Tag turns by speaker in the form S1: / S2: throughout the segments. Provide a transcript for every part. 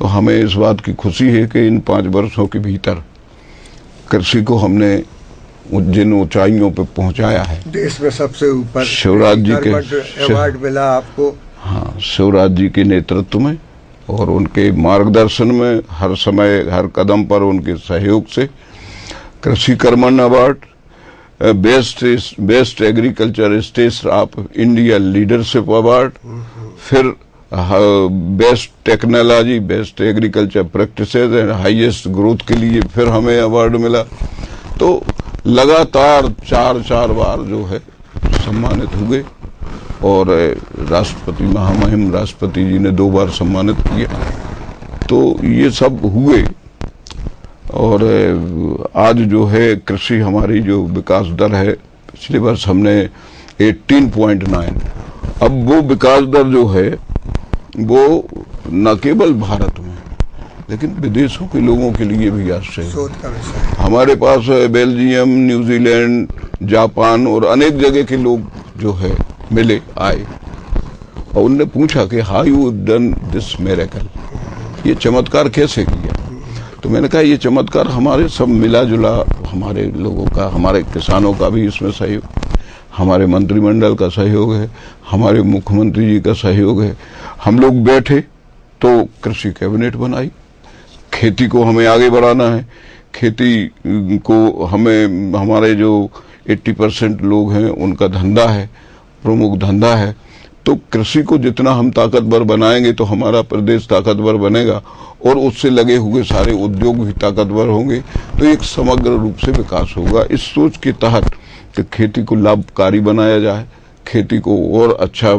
S1: तो हमें इस बात की खुशी है कि इन 5 वर्षों के भीतर कृषि को हमने जिन ऊंचाइयों पे पहुंचाया है,
S2: देश में सबसे ऊपर
S1: शिवराज जी के
S2: अवार्ड मिला आपको।
S1: हाँ, शिवराज जी के नेतृत्व में और उनके मार्गदर्शन में, हर समय हर कदम पर उनके सहयोग से Krishi Karman award, best agriculture state of India leadership award, फिर best technology, best agriculture practices and highest growth के लिए फिर हमें अवार्ड मिला। तो लगातार 4 बार जो है सम्मानित हुए और राष्ट्रपति, महामहिम राष्ट्रपति जी ने 2 बार सम्मानित किया। तो ये सब हुए और आज जो है कृषि हमारी जो विकास दर है, पिछले वर्ष हमने 18.9, अब वो विकास दर जो है वो न केवल भारत में लेकिन विदेशों के लोगों के लिए भी आश्चर्य है। हमारे पास बेल्जियम, न्यूजीलैंड, जापान और अनेक जगह के लोग जो है मिले, आए और उनने पूछा कि how you done this miracle, ये चमत्कार कैसे किया। तो मैंने कहा ये चमत्कार हमारे सब मिला जुला, हमारे लोगों का, हमारे किसानों का भी इसमें सहयोग, हमारे मंत्रिमंडल का सहयोग है, हमारे मुख्यमंत्री जी का सहयोग है। हम लोग बैठे तो कृषि कैबिनेट बनाई, खेती को हमें आगे बढ़ाना है, खेती को हमें, हमारे जो 80% लोग हैं उनका धंधा है, प्रमुख धंधा है, तो कृषि को जितना हम ताकतवर बनाएंगे तो हमारा प्रदेश ताकतवर बनेगा और उससे लगे हुए सारे उद्योग भी ताकतवर होंगे, तो एक समग्र रूप से विकास होगा। इस सोच के तहत कि खेती को लाभकारी बनाया जाए, खेती को और अच्छा,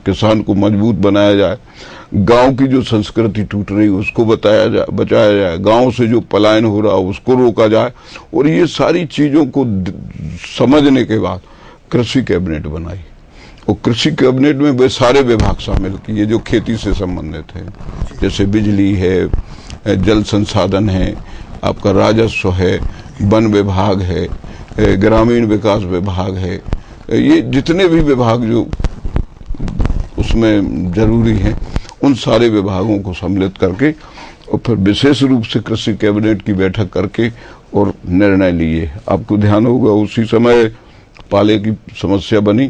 S1: किसान को मजबूत बनाया जाए, गांव की जो संस्कृति टूट रही उसको बचाया जाए, गांव से जो पलायन हो रहा उसको रोका जाए। और ये सारी चीजों को समझने के बाद कृषि कैबिनेट बनाई और कृषि कैबिनेट में वे सारे विभाग शामिल किए जो खेती से संबंधित है, जैसे बिजली है, जल संसाधन है, आपका राजस्व है, वन विभाग है, ग्रामीण विकास विभाग है, ये जितने भी विभाग जो उसमें जरूरी हैं उन सारे विभागों को सम्मिलित करके और फिर विशेष रूप से कृषि कैबिनेट की बैठक करके और निर्णय लिए। आपको ध्यान होगा उसी समय पाले की समस्या बनी,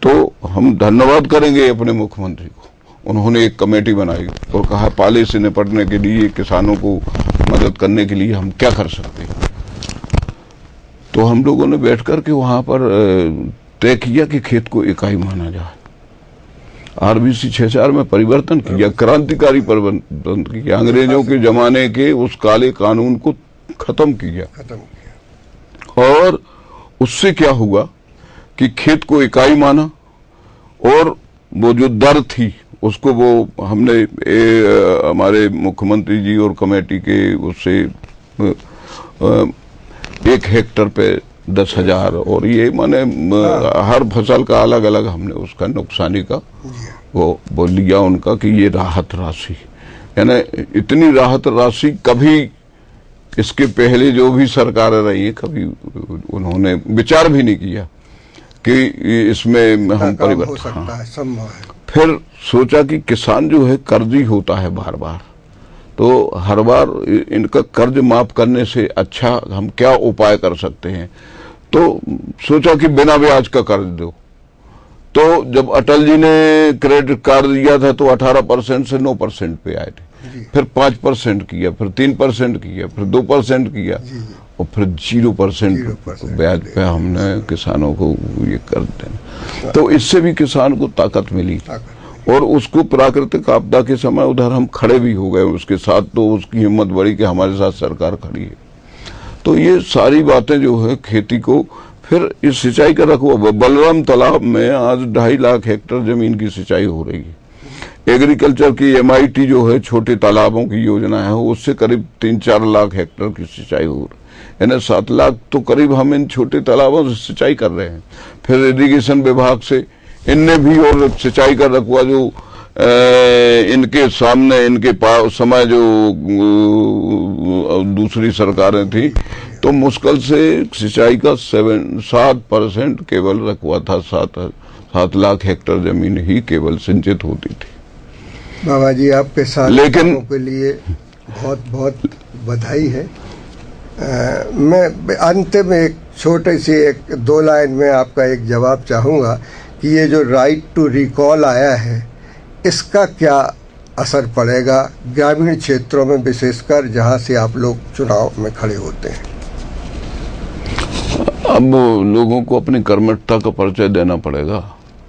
S1: तो हम धन्यवाद करेंगे अपने मुख्यमंत्री को। उन्होंने एक कमेटी बनाई और कहा पाले से निपटने के लिए, किसानों को मदद करने के लिए हम क्या कर सकते हैं। तो हम लोगों ने बैठ कर के वहां पर तय किया कि खेत को इकाई माना जाए। RBC 64 में परिवर्तन किया, क्रांतिकारी परिवर्तन किया, अंग्रेजों के जमाने के उस काले कानून को खत्म किया। और उससे क्या हुआ कि खेत को इकाई माना और वो जो दर थी उसको वो हमने हमारे मुख्यमंत्री जी और कमेटी के उससे 1 हेक्टर पे 10,000 और ये माने हर फसल का अलग अलग हमने उसका नुकसानी का वो लिया उनका कि ये राहत राशि, यानी इतनी राहत राशि कभी इसके पहले जो भी सरकारें रही है कभी उन्होंने विचार भी नहीं किया कि इसमें हम परिवर्तन हो सकता है, संभव है। फिर सोचा कि किसान जो है कर्जी होता है बार बार, तो हर बार इनका कर्ज माफ करने से अच्छा हम क्या उपाय कर सकते हैं। तो सोचा कि बिना ब्याज का कर्ज दो। तो जब अटल जी ने क्रेडिट कार्ड दिया था तो 18% से 9% पे आए थे, फिर 5% किया, फिर 3% किया, फिर 2% किया और फिर 0% ब्याज पे हमने किसानों को ये कर देना। तो इससे भी किसान को ताकत मिली और उसको प्राकृतिक आपदा के समय उधर हम खड़े भी हो गए उसके साथ, तो उसकी हिम्मत बढ़ी कि हमारे साथ सरकार खड़ी है। तो ये सारी बातें जो है खेती को, फिर इस सिंचाई का रखवा, बलराम तालाब में आज 2.5 लाख हेक्टेयर जमीन की सिंचाई हो रही है। एग्रीकल्चर की MIT जो है छोटे तालाबों की योजना है, उससे करीब 3-4 लाख हेक्टेयर की सिंचाई हो रही है, यानी 7 लाख तो करीब हम इन छोटे तालाबों से सिंचाई कर रहे हैं। फिर इरिगेशन विभाग से इनने भी और सिंचाई का रखवा जो इनके सामने इनके समय जो दूसरी सरकारें थी तो मुश्किल से सिंचाई का 7% केवल रखवा था, 7 लाख हेक्टेयर जमीन ही केवल सिंचित होती थी।
S2: बाबा जी आपके साथ
S1: लेकिन
S2: के लिए बहुत बहुत बधाई है। मैं अंत में एक छोटे सी एक 2 लाइन में आपका एक जवाब चाहूँगा कि ये जो राइट टू रिकॉल आया है इसका क्या असर पड़ेगा ग्रामीण क्षेत्रों में, विशेषकर जहाँ से आप लोग चुनाव में खड़े होते हैं?
S1: अब लोगों को अपनी कर्मठता का परिचय देना पड़ेगा,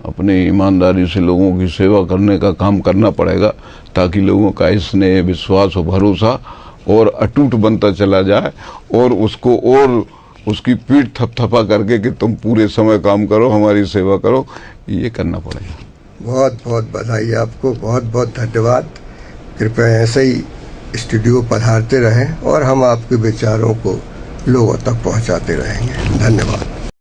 S1: अपनी ईमानदारी से लोगों की सेवा करने का काम करना पड़ेगा, ताकि लोगों का स्नेह, विश्वास और भरोसा और अटूट बनता चला जाए, और उसको और उसकी पीठ थपथपा करके कि तुम पूरे समय काम करो, हमारी सेवा करो, ये करना पड़ेगा।
S2: बहुत बहुत बधाई आपको, बहुत बहुत धन्यवाद। कृपया ऐसे ही स्टूडियो पधारते रहें और हम आपके विचारों को लोगों तक पहुंचाते रहेंगे। धन्यवाद।